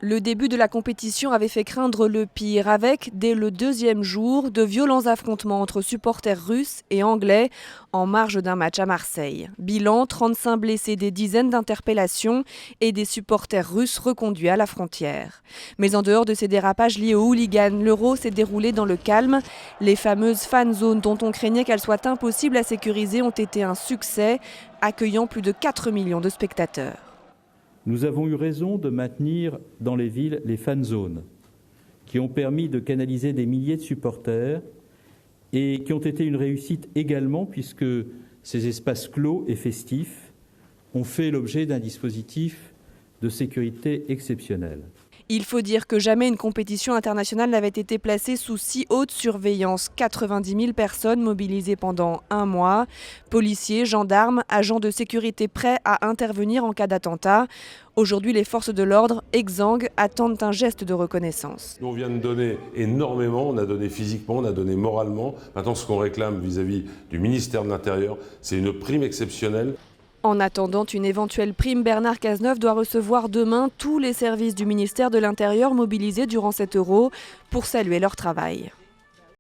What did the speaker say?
Le début de la compétition avait fait craindre le pire avec, dès le deuxième jour, de violents affrontements entre supporters russes et anglais en marge d'un match à Marseille. Bilan, 35 blessés, des dizaines d'interpellations et des supporters russes reconduits à la frontière. Mais en dehors de ces dérapages liés aux hooligans, l'Euro s'est déroulé dans le calme. Les fameuses fan zones dont on craignait qu'elles soient impossibles à sécuriser ont été un succès, accueillant plus de 4 millions de spectateurs. Nous avons eu raison de maintenir dans les villes les fan zones, qui ont permis de canaliser des milliers de supporters et qui ont été une réussite également puisque ces espaces clos et festifs ont fait l'objet d'un dispositif de sécurité exceptionnel. Il faut dire que jamais une compétition internationale n'avait été placée sous si haute surveillance. 90 000 personnes mobilisées pendant un mois. Policiers, gendarmes, agents de sécurité prêts à intervenir en cas d'attentat. Aujourd'hui, les forces de l'ordre, exsangues, attendent un geste de reconnaissance. On vient de donner énormément, on a donné physiquement, on a donné moralement. Maintenant, ce qu'on réclame vis-à-vis du ministère de l'Intérieur, c'est une prime exceptionnelle. En attendant une éventuelle prime, Bernard Cazeneuve doit recevoir demain tous les services du ministère de l'Intérieur mobilisés durant cet Euro pour saluer leur travail.